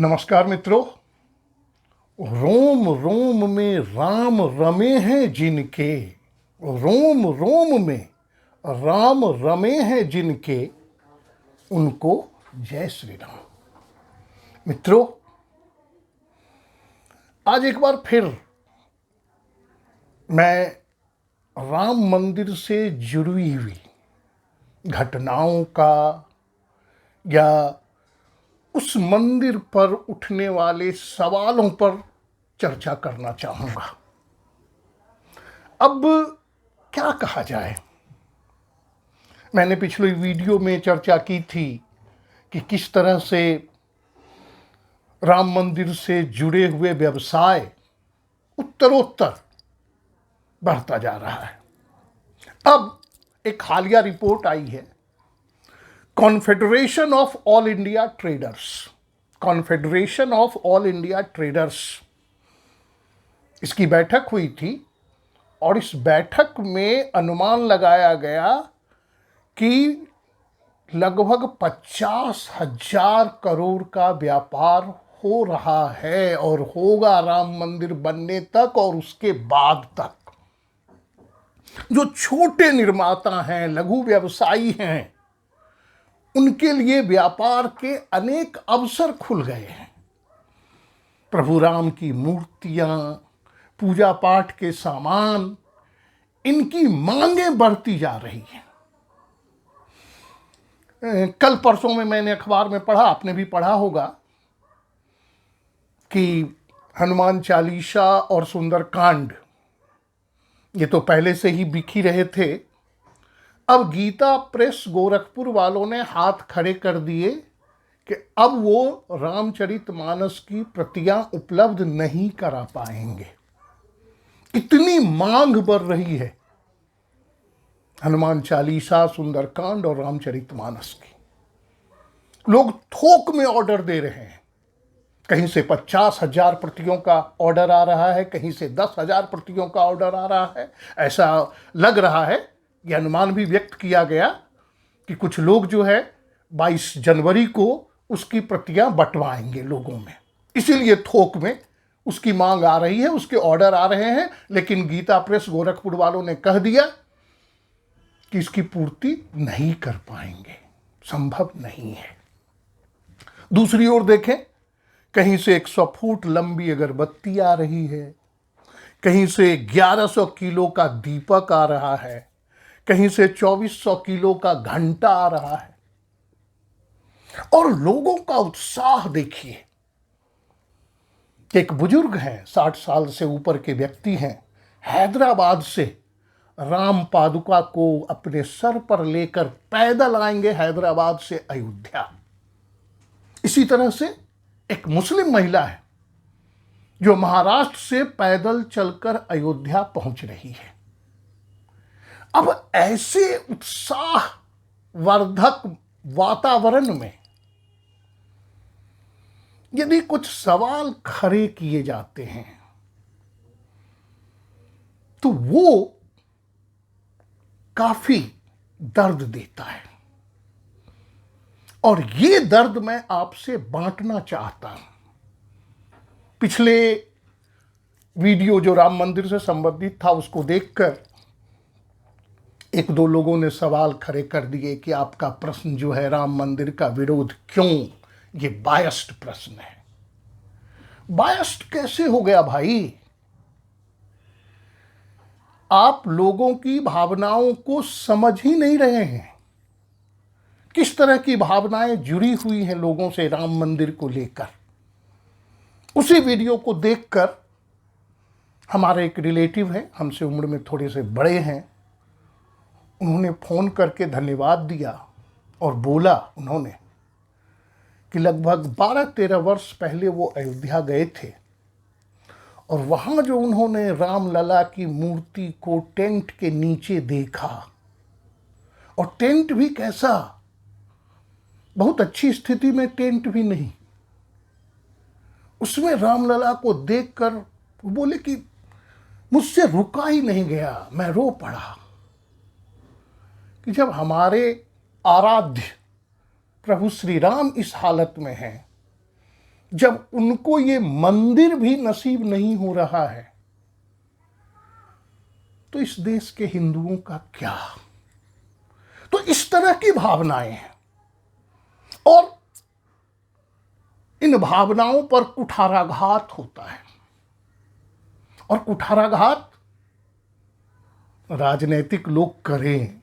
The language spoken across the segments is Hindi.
नमस्कार मित्रों। रोम रोम में राम रमे हैं जिनके, रोम रोम में राम रमे हैं जिनके, उनको जय श्री राम। मित्रों, आज एक बार फिर मैं राम मंदिर से जुड़ी हुई घटनाओं का या उस मंदिर पर उठने वाले सवालों पर चर्चा करना चाहूंगा। अब क्या कहा जाए, मैंने पिछले वीडियो में चर्चा की थी कि किस तरह से राम मंदिर से जुड़े हुए व्यवसाय उत्तरोत्तर बढ़ता जा रहा है। अब एक हालिया रिपोर्ट आई है, confederation of all India traders, confederation of all India traders, इसकी बैठक हुई थी और इस बैठक में अनुमान लगाया गया कि लगभग 50,000 करोड़ का व्यापार हो रहा है और होगा राम मंदिर बनने तक और उसके बाद तक। जो छोटे निर्माता हैं, लघु व्यवसायी हैं, उनके लिए व्यापार के अनेक अवसर खुल गए हैं। प्रभु राम की मूर्तियां, पूजा पाठ के सामान, इनकी मांगें बढ़ती जा रही हैं। कल परसों में मैंने अखबार में पढ़ा, आपने भी पढ़ा होगा, कि हनुमान चालीसा और सुंदरकांड ये तो पहले से ही बिक ही रहे थे। अब गीता प्रेस गोरखपुर वालों ने हाथ खड़े कर दिए कि अब वो रामचरितमानस की प्रतियां उपलब्ध नहीं करा पाएंगे। इतनी मांग बढ़ रही है हनुमान चालीसा, सुंदरकांड और रामचरितमानस की। लोग थोक में ऑर्डर दे रहे हैं। कहीं से 50,000 प्रतियों का ऑर्डर आ रहा है, कहीं से 10,000 प्रतियों का ऑर्डर आ रहा है। ऐसा लग रहा है, यह अनुमान भी व्यक्त किया गया कि कुछ लोग जो है 22 जनवरी को उसकी प्रतियां बंटवाएंगे लोगों में, इसीलिए थोक में उसकी मांग आ रही है, उसके ऑर्डर आ रहे हैं। लेकिन गीता प्रेस गोरखपुर वालों ने कह दिया कि इसकी पूर्ति नहीं कर पाएंगे, संभव नहीं है। दूसरी ओर देखें, कहीं से 100 फुट लंबी अगरबत्ती आ रही है, कहीं से 1100 किलो का दीपक आ रहा है, कहीं से 2400 किलो का घंटा आ रहा है। और लोगों का उत्साह देखिए। एक बुजुर्ग हैं, 60 साल से ऊपर के व्यक्ति हैं, हैदराबाद से राम पादुका को अपने सर पर लेकर पैदल आएंगे हैदराबाद से अयोध्या। इसी तरह से एक मुस्लिम महिला है जो महाराष्ट्र से पैदल चलकर अयोध्या पहुंच रही है। अब ऐसे उत्साहवर्धक वातावरण में यदि कुछ सवाल खड़े किए जाते हैं तो वो काफी दर्द देता है, और ये दर्द मैं आपसे बांटना चाहता हूं। पिछले वीडियो जो राम मंदिर से संबंधित था उसको देखकर एक दो लोगों ने सवाल खड़े कर दिए कि आपका प्रश्न जो है राम मंदिर का विरोध क्यों, ये बायस्ड प्रश्न है। बायस्ड कैसे हो गया भाई? आप लोगों की भावनाओं को समझ ही नहीं रहे हैं। किस तरह की भावनाएं जुड़ी हुई हैं लोगों से राम मंदिर को लेकर। उसी वीडियो को देखकर हमारे एक रिलेटिव हैं, हमसे उम्र में थोड़े से बड़े हैं, उन्होंने फ़ोन करके धन्यवाद दिया और बोला उन्होंने कि लगभग 12-13 वर्ष पहले वो अयोध्या गए थे और वहाँ जो उन्होंने रामलला की मूर्ति को टेंट के नीचे देखा, और टेंट भी कैसा, बहुत अच्छी स्थिति में टेंट भी नहीं, उसमें रामलला को देखकर वो बोले कि मुझसे रुका ही नहीं गया, मैं रो पड़ा कि जब हमारे आराध्य प्रभु श्री राम इस हालत में हैं जब उनको ये मंदिर भी नसीब नहीं हो रहा है, तो इस देश के हिंदुओं का क्या? तो इस तरह की भावनाएं हैं, और इन भावनाओं पर कुठाराघात होता है। और कुठाराघात राजनीतिक लोग करें,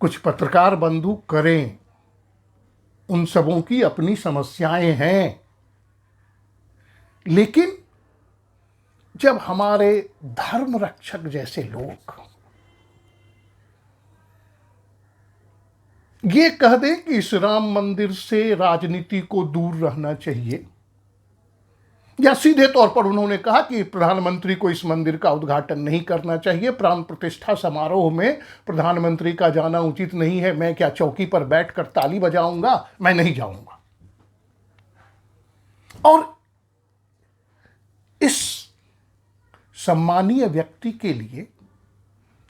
कुछ पत्रकार बंधु करें, उन सबों की अपनी समस्याएं हैं, लेकिन जब हमारे धर्म रक्षक जैसे लोग ये कह दें कि इस राम मंदिर से राजनीति को दूर रहना चाहिए, या सीधे तौर पर उन्होंने कहा कि प्रधानमंत्री को इस मंदिर का उद्घाटन नहीं करना चाहिए, प्राण प्रतिष्ठा समारोह में प्रधानमंत्री का जाना उचित नहीं है, मैं क्या चौकी पर बैठकर ताली बजाऊंगा, मैं नहीं जाऊंगा। और इस सम्मानीय व्यक्ति के लिए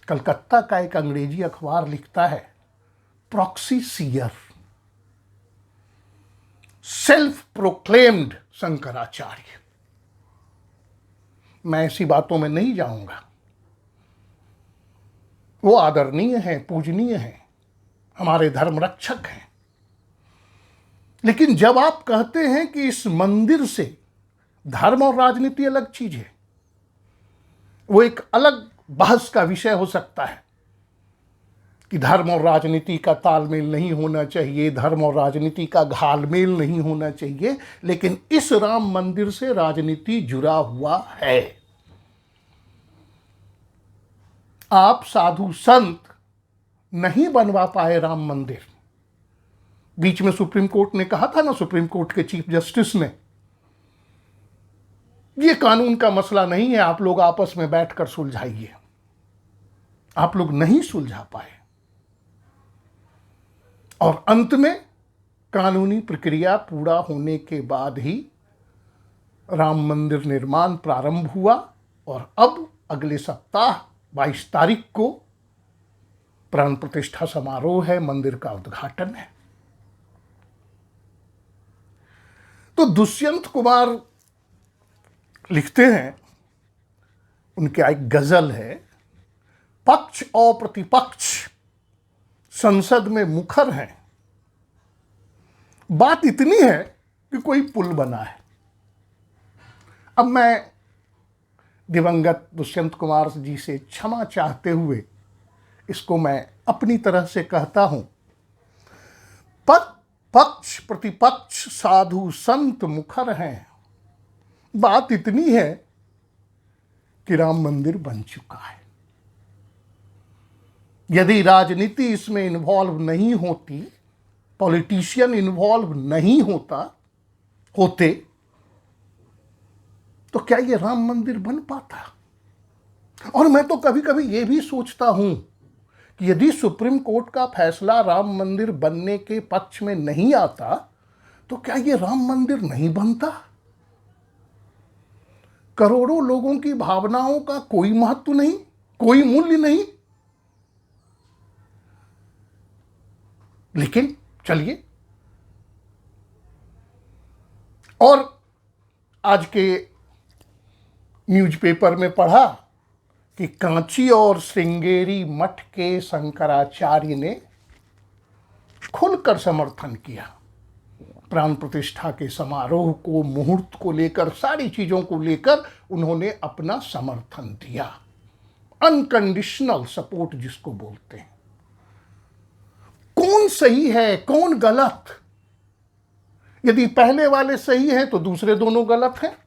कलकत्ता का एक अंग्रेजी अखबार लिखता है, proxy seer, self proclaimed Shankaracharya. मैं ऐसी बातों में नहीं जाऊंगा, वो आदरणीय हैं, पूजनीय हैं, हमारे धर्म रक्षक हैं, लेकिन जब आप कहते हैं कि इस मंदिर से धर्म और राजनीति अलग चीज है, वो एक अलग बहस का विषय हो सकता है कि धर्म और राजनीति का तालमेल नहीं होना चाहिए, धर्म और राजनीति का घालमेल नहीं होना चाहिए, लेकिन इस राम मंदिर से राजनीति जुड़ा हुआ है। आप साधु संत नहीं बनवा पाए राम मंदिर। बीच में सुप्रीम कोर्ट ने कहा था ना, सुप्रीम कोर्ट के चीफ जस्टिस ने, ये कानून का मसला नहीं है, आप लोग आपस में बैठकर सुलझाइए। आप लोग नहीं सुलझा पाए, और अंत में कानूनी प्रक्रिया पूरा होने के बाद ही राम मंदिर निर्माण प्रारंभ हुआ, और अब अगले सप्ताह 22 तारीख को प्राण प्रतिष्ठा समारोह है, मंदिर का उद्घाटन है। तो दुष्यंत कुमार लिखते हैं, उनके एक गजल है, पक्ष और प्रतिपक्ष संसद में मुखर हैं, बात इतनी है कि कोई पुल बना है। अब मैं दिवंगत दुष्यंत कुमार जी से क्षमा चाहते हुए इसको मैं अपनी तरह से कहता हूं, पक्ष प्रतिपक्ष साधु संत मुखर हैं, बात इतनी है कि राम मंदिर बन चुका है। यदि राजनीति इसमें इन्वॉल्व नहीं होती, पॉलिटिशियन इन्वॉल्व नहीं होते, तो क्या ये राम मंदिर बन पाता? और मैं तो कभी कभी ये भी सोचता हूं कि यदि सुप्रीम कोर्ट का फैसला राम मंदिर बनने के पक्ष में नहीं आता, तो क्या ये राम मंदिर नहीं बनता? करोड़ों लोगों की भावनाओं का कोई महत्व नहीं, कोई मूल्य नहीं। लेकिन चलिए, और आज के न्यूज़पेपर में पढ़ा कि कांची और श्रृंगेरी मठ के शंकराचार्य ने खुलकर समर्थन किया। प्राण प्रतिष्ठा के समारोह को, मुहूर्त को लेकर, सारी चीजों को लेकर उन्होंने अपना समर्थन दिया। अनकंडीशनल सपोर्ट जिसको बोलते हैं। कौन सही है, कौन गलत? यदि पहले वाले सही हैं तो दूसरे दोनों गलत हैं।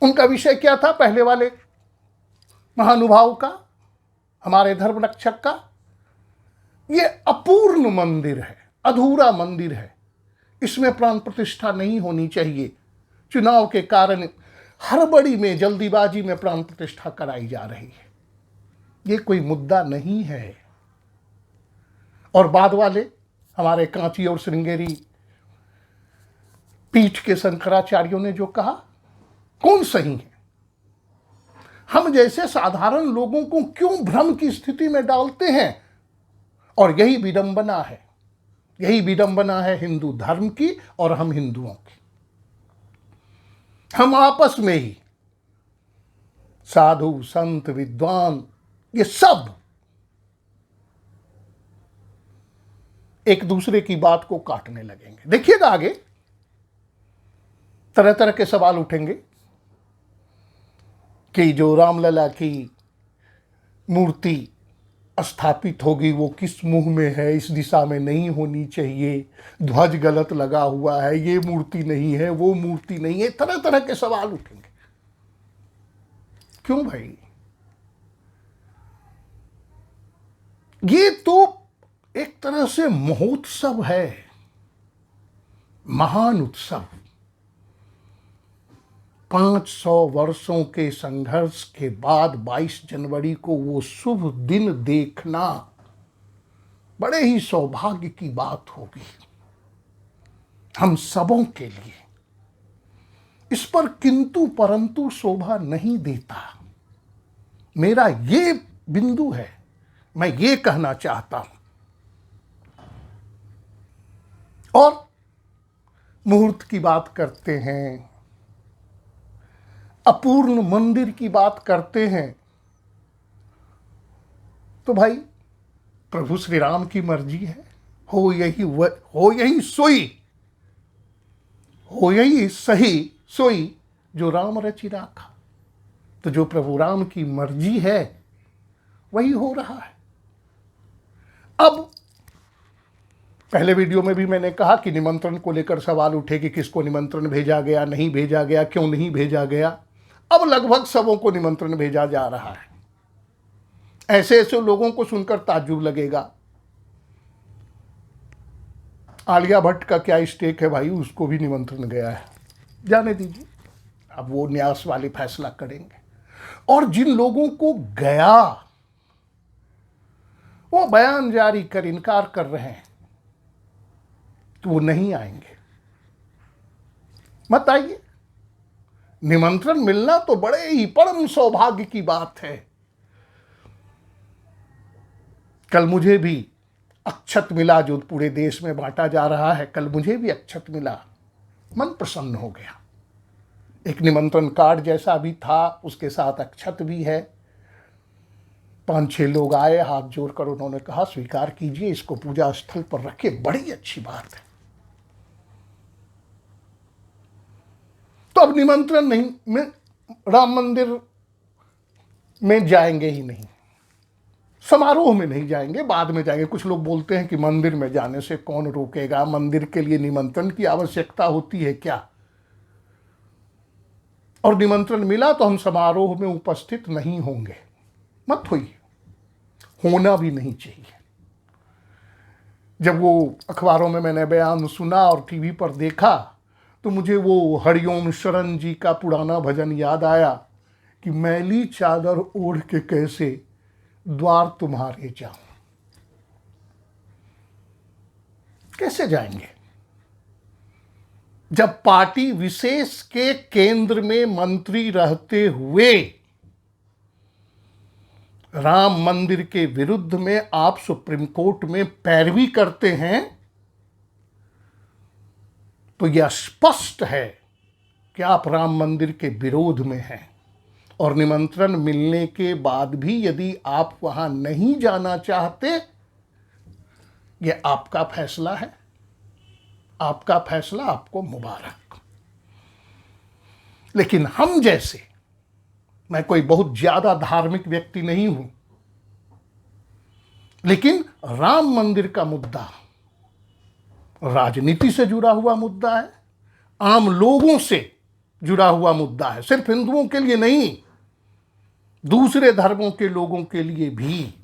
उनका विषय क्या था पहले वाले महानुभाव का, हमारे धर्म रक्षक का? ये अपूर्ण मंदिर है, अधूरा मंदिर है, इसमें प्राण प्रतिष्ठा नहीं होनी चाहिए। चुनाव के कारण हड़बड़ी में, जल्दीबाजी में प्राण प्रतिष्ठा कराई जा रही है। ये कोई मुद्दा नहीं है। और बाद वाले हमारे कांची और श्रृंगेरी पीठ के शंकराचार्यों ने जो कहा, कौन सही है? हम जैसे साधारण लोगों को क्यों भ्रम की स्थिति में डालते हैं? और यही विडंबना है। यही विडंबना है हिंदू धर्म की और हम हिंदुओं की। हम आपस में ही साधु संत विद्वान ये सब एक दूसरे की बात को काटने लगेंगे। देखिएगा आगे तरह तरह के सवाल उठेंगे कि जो रामलला की मूर्ति स्थापित होगी वो किस मुंह में है, इस दिशा में नहीं होनी चाहिए, ध्वज गलत लगा हुआ है, ये मूर्ति नहीं है, वो मूर्ति नहीं है, तरह तरह के सवाल उठेंगे। क्यों भाई? ये तो एक तरह से महोत्सव है, महान उत्सव। 500 वर्षों के संघर्ष के बाद 22 जनवरी को वो शुभ दिन देखना बड़े ही सौभाग्य की बात होगी हम सबों के लिए। इस पर किंतु परंतु शोभा नहीं देता। मेरा ये बिंदु है, मैं ये कहना चाहता हूं। और मुहूर्त की बात करते हैं, अपूर्ण मंदिर की बात करते हैं, तो भाई प्रभु श्री राम की मर्जी है, हो यही सही सोई जो राम रचि राखा। तो जो प्रभु राम की मर्जी है वही हो रहा है। अब पहले वीडियो में भी मैंने कहा कि निमंत्रण को लेकर सवाल उठे कि किसको निमंत्रण भेजा गया, नहीं भेजा गया, क्यों नहीं भेजा गया। अब लगभग सबों को निमंत्रण भेजा जा रहा है। ऐसे ऐसे लोगों को सुनकर ताज्जुब लगेगा, आलिया भट्ट का क्या स्टेक है भाई, उसको भी निमंत्रण गया है, जाने दीजिए, अब वो न्यास वाली फैसला करेंगे। और जिन लोगों को गया वो बयान जारी कर इनकार कर रहे हैं तो वो नहीं आएंगे। मत आइए, निमंत्रण मिलना तो बड़े ही परम सौभाग्य की बात है। कल मुझे भी अक्षत मिला, जो पूरे देश में बांटा जा रहा है, कल मुझे भी अक्षत मिला, मन प्रसन्न हो गया। एक निमंत्रण कार्ड जैसा भी था, उसके साथ अक्षत भी है। 5-6 लोग आए, हाथ जोड़कर उन्होंने कहा स्वीकार कीजिए, इसको पूजा स्थल पर रखिए, बड़ी अच्छी बात है। तो अब निमंत्रण नहीं में राम मंदिर में जाएंगे ही नहीं, समारोह में नहीं जाएंगे, बाद में जाएंगे। कुछ लोग बोलते हैं कि मंदिर में जाने से कौन रोकेगा, मंदिर के लिए निमंत्रण की आवश्यकता होती है क्या, और निमंत्रण मिला तो हम समारोह में उपस्थित नहीं होंगे। मत होइए, होना भी नहीं चाहिए। जब वो अखबारों में मैंने बयान सुना और टीवी पर देखा तो मुझे वो हरिओम शरण जी का पुराना भजन याद आया कि मैली चादर ओढ़ के कैसे द्वार तुम्हारे जाऊं। कैसे जाएंगे जब पार्टी विशेष के केंद्र में मंत्री रहते हुए राम मंदिर के विरुद्ध में आप सुप्रीम कोर्ट में पैरवी करते हैं? तो यह स्पष्ट है कि आप राम मंदिर के विरोध में हैं। और निमंत्रण मिलने के बाद भी यदि आप वहां नहीं जाना चाहते, यह आपका फैसला है, आपका फैसला, आपको मुबारक। लेकिन हम जैसे, मैं कोई बहुत ज्यादा धार्मिक व्यक्ति नहीं हूं, लेकिन राम मंदिर का मुद्दा राजनीति से जुड़ा हुआ मुद्दा है, आम लोगों से जुड़ा हुआ मुद्दा है, सिर्फ हिंदुओं के लिए नहीं, दूसरे धर्मों के लोगों के लिए भी,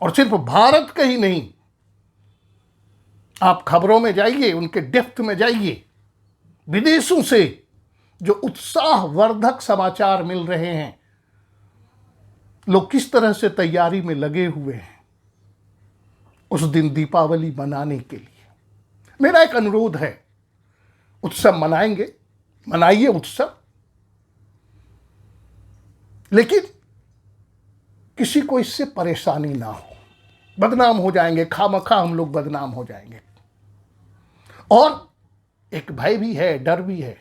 और सिर्फ भारत का ही नहीं। आप खबरों में जाइए, उनके डेप्थ में जाइए, विदेशों से जो उत्साहवर्धक समाचार मिल रहे हैं, लोग किस तरह से तैयारी में लगे हुए हैं उस दिन दीपावली मनाने के लिए। मेरा एक अनुरोध है, उत्सव मनाएंगे, मनाइए उत्सव, लेकिन किसी को इससे परेशानी ना हो। बदनाम हो जाएंगे, खामखा हम लोग बदनाम हो जाएंगे। और एक भय भी है, डर भी है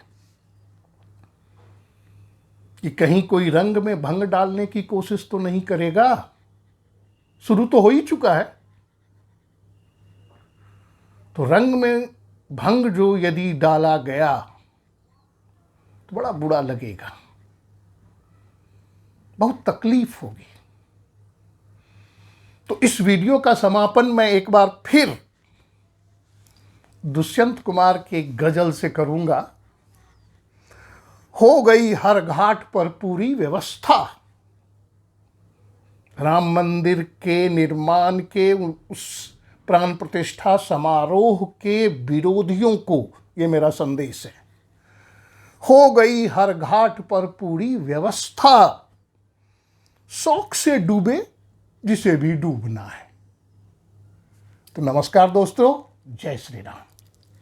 कि कहीं कोई रंग में भंग डालने की कोशिश तो नहीं करेगा। शुरू तो हो ही चुका है। तो रंग में भंग जो यदि डाला गया तो बड़ा बुरा लगेगा, बहुत तकलीफ होगी। तो इस वीडियो का समापन मैं एक बार फिर दुष्यंत कुमार के गजल से करूंगा। हो गई हर घाट पर पूरी व्यवस्था, राम मंदिर के निर्माण के उस प्राण प्रतिष्ठा समारोह के विरोधियों को ये मेरा संदेश है। हो गई हर घाट पर पूरी व्यवस्था, शौक से डूबे जिसे भी डूबना है। तो नमस्कार दोस्तों, जय श्री राम।